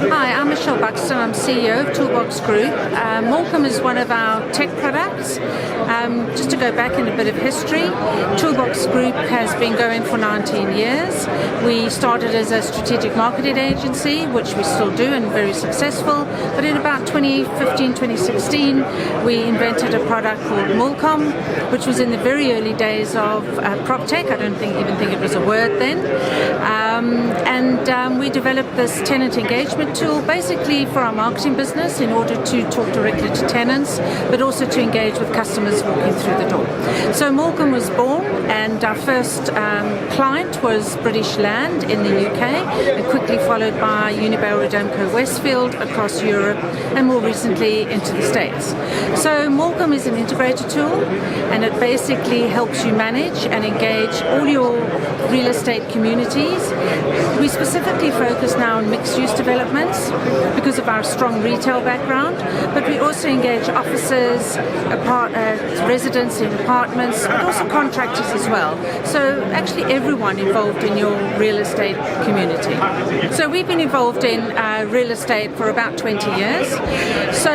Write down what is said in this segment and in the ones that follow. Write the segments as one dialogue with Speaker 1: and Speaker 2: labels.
Speaker 1: Hi, I'm Michelle Buxton. I'm CEO of Toolbox Group. Mallcomm is one of our tech products. Just to go back in a bit of history, Toolbox Group has been going for 19 years. We started as a strategic marketing agency, which we still do and very successful. But in about 2015, 2016, we invented a product called Mallcomm, which was in the very early days of PropTech. I don't even think it was a word then. We developed this tenant engagement tool basically for our marketing business in order to talk directly to tenants, but also to engage with customers walking through the door. So Mallcomm was born, and our first client was British Land in the UK, and quickly followed by Unibail Rodamco Westfield across Europe, and more recently into the States. So Mallcomm is an integrated tool, and it basically helps you manage and engage all your real estate communities. We specifically focus now on mixed-use developments because of our strong retail background, but we also engage offices, residents in apartments, but also contractors as well. So actually everyone involved in your real estate community. So we've been involved in real estate for about 20 years. So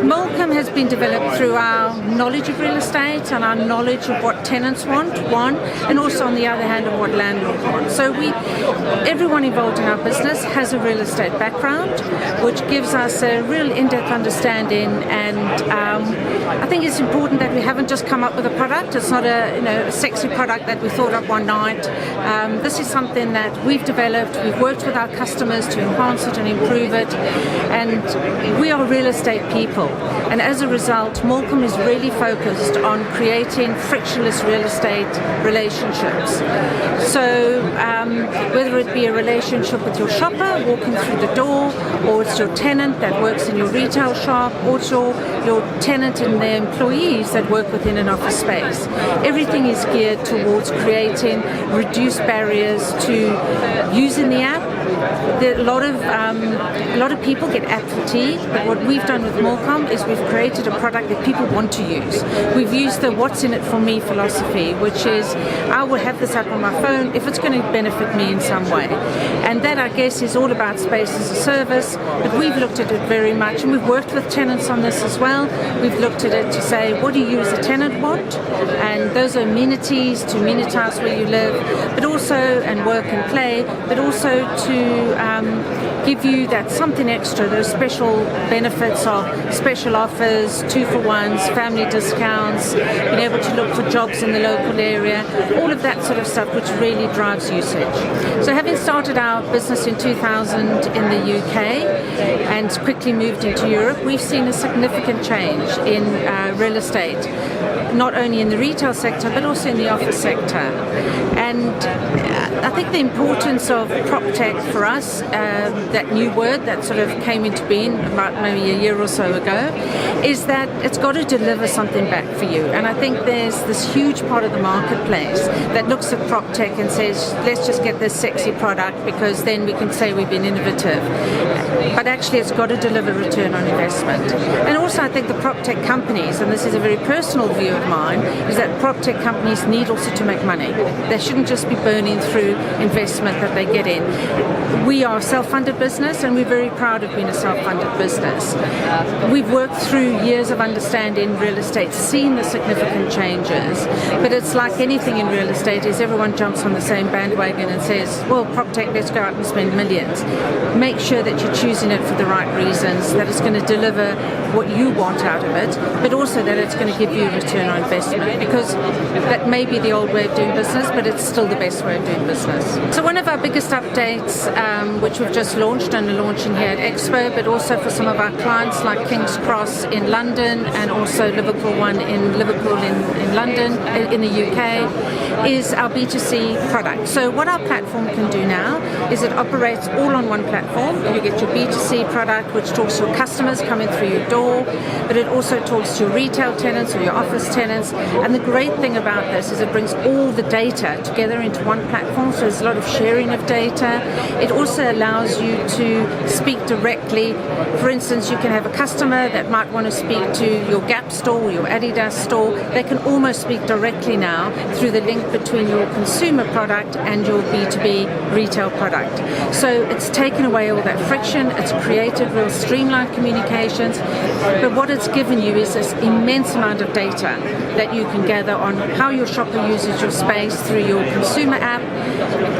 Speaker 1: Mallcomm has been developed through our knowledge of real estate and our knowledge of what tenants want, one, and also on the other hand of what landlords want. So everyone involved in our business has a real estate background, which gives us a real in-depth understanding, and I think it's important that we haven't just come up with a product. It's not a sexy product that we thought up one night. This is something that we've developed. We've worked with our customers to enhance it and improve it, and we are real estate people, and as a result Mallcomm is really focused on creating frictionless real estate relationships. So whether it be a relationship with your shopper walking through the door, or it's your tenant that works in your retail shop, or it's your tenant and their employees that work within an office space. Everything is geared towards creating reduced barriers to using the app. A lot of people get app fatigue, but what we've done with Mallcomm is we've created a product that people want to use. We've used the what's in it for me philosophy, which is I will have this app on my phone if it's going to benefit me in some way. And that, I guess, is all about space as a service, but we've looked at it very much, and we've worked with tenants on this as well. We've looked at it to say, what do you as a tenant want? And those are amenities to amenitize where you live, but also, and work and play, but also to give you that something extra, those special benefits of special offers, 2-for-1s, family discounts, being able to look for jobs in the local area, all of that sort of stuff which really drives usage. So having started our business in 2000 in the UK and quickly moved into Europe, we've seen a significant change in real estate, not only in the retail sector but also in the office sector. And I think the importance of PropTech for us, that new word that sort of came into being about maybe a year or so ago, is that it's got to deliver something back for you. And I think there's this huge part of the marketplace that looks at PropTech and says, let's just get this sexy product because then we can say we've been innovative. But actually it's got to deliver return on investment. And also I think the PropTech companies, and this is a very personal view of mine, is that PropTech companies need also to make money. They shouldn't just be burning through investment that they get in. We are a self-funded business, and we're very proud of being a self-funded business. We've worked through years of understanding real estate, seen the significant changes, but it's like anything in real estate, is everyone jumps on the same bandwagon and says, well, PropTech, let's go out and spend millions. Make sure that you're choosing it for the right reasons, that it's going to deliver what you want out of it, but also that it's going to give you a return on investment, because that may be the old way of doing business, but it's still the best way of doing business. So one of our biggest updates, which we've just launched and are launching here at Expo, but also for some of our clients like King's Cross in London and also Liverpool One in Liverpool in London, in the UK, is our B2C product. So what our platform can do now is it operates all on one platform. You get your B2C product, which talks to your customers coming through your door, but it also talks to your retail tenants or your office tenants. And the great thing about this is it brings all the data together into one platform, so there's a lot of sharing of data. It also allows you to speak directly. For instance, you can have a customer that might want to speak to your Gap store or your Adidas store. They can almost speak directly now through the link between your consumer product and your B2B retail product. So it's taken away all that friction, it's created real streamlined communications, but what it's given you is this immense amount of data that you can gather on how your shopper uses your space through your consumer app,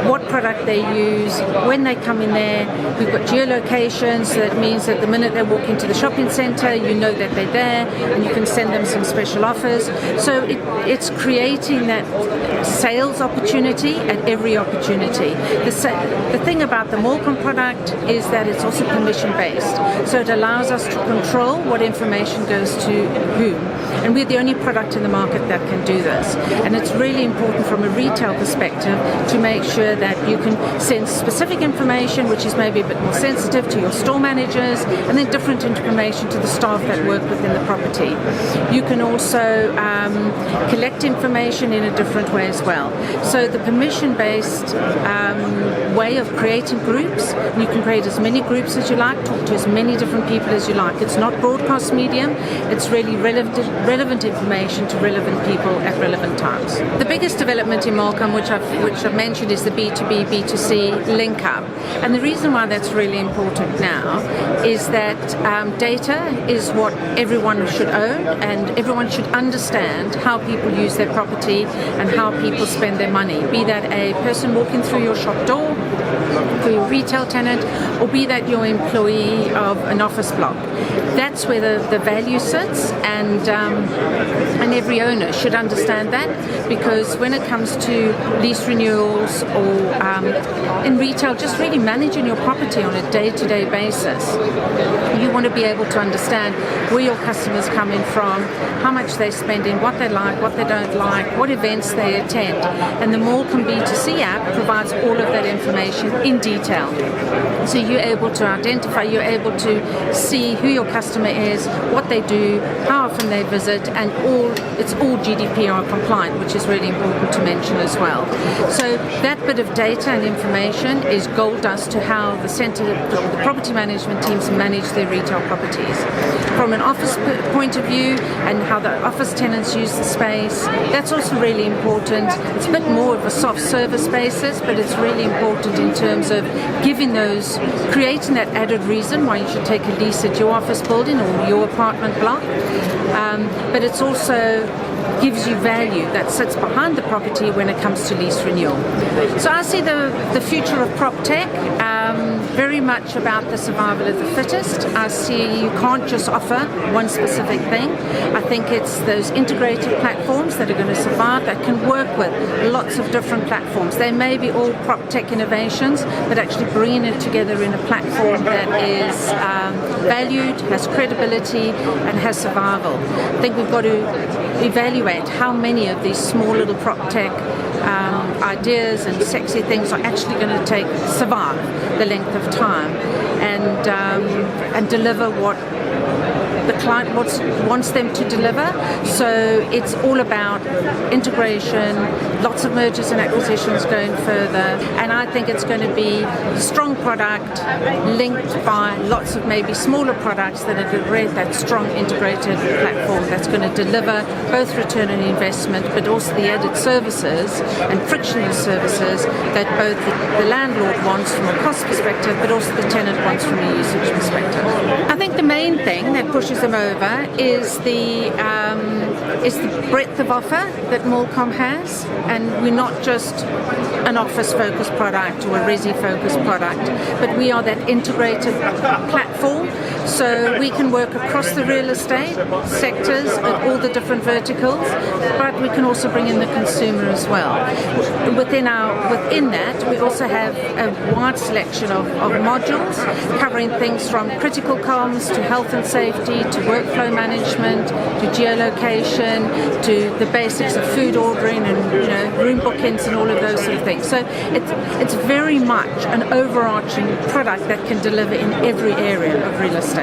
Speaker 1: what product they use, when they come in there. We've got geolocation, so that means that the minute they walk into the shopping centre, you know that they're there, and you can send them some special offers. So it's creating that sales opportunity at every opportunity. The thing about the Mallcomm product is that it's also permission-based, so it allows us to control what information goes to whom. And we're the only product in the market that can do this. And it's really important from a retail perspective to make sure that you can send specific information, which is maybe a bit more sensitive, to your store managers, and then different information to the staff that work within the property. You can also collect information in a different way as well. So the permission-based way of creating groups, you can create as many groups as you like, talk to as many different people as you like. It's not broadcast medium, it's really relevant information to relevant people at relevant times. The biggest development in Mallcomm, which I've mentioned, is the B2B, B2C link up. And the reason why that's really important now is that data is what everyone should own, and everyone should understand how people use their property and how people spend their money, be that a person walking through your shop door, for your retail tenant, or be that your employee of an office block. That's where the value sits, and every owner should understand that, because when it comes to lease renewals or in retail, just really managing your property on a day-to-day basis, you want to be able to understand where your customers coming from, how much they're spending, what they like, what they don't like, what events they attend. And the Mallcomm B2C app provides all of that information in detail. So you're able to identify, you're able to see who your customer is, what they do, how often they visit, and it's all GDPR compliant, which is really important to mention as well. So that bit of data and information is gold dust to how the property management teams manage their retail properties. From an office point of view, and how the office tenants use the space, that's also really important. It's a bit more of a soft service basis, but it's really important in terms of creating that added reason why you should take a lease at your office building or your apartment block. But it's also gives you value that sits behind the property when it comes to lease renewal. So I see the future of PropTech very much about the survival of the fittest. I see you can't just offer one specific thing. I think it's those integrated platforms that are going to survive, that can work with lots of different platforms. They may be all PropTech innovations, but actually bringing it together in a platform that is valued, has credibility, and has survival. I think we've got to evaluate how many of these small little PropTech ideas and sexy things are actually going to survive the length of time and deliver what the client wants them to deliver. So it's all about integration, lots of mergers and acquisitions going further, and I think it's going to be strong product linked by lots of maybe smaller products that are going to create that strong integrated platform that's going to deliver both return on investment, but also the added services and frictionless services that both the landlord wants from a cost perspective, but also the tenant wants from a usage perspective. I think the main thing that pushes them over is the breadth of offer that Mallcomm has, and we're not just an office-focused product or a resi-focused product, but we are that integrated platform, so we can work across the real estate sectors at all the different verticals, but we can also bring in the consumer as well. Within that, we also have a wide selection of modules covering things from critical comms to health and safety to workflow management to geolocation to the basics of food ordering and room bookings and all of those sort of things. So it's very much an overarching product that can deliver in every area of real estate.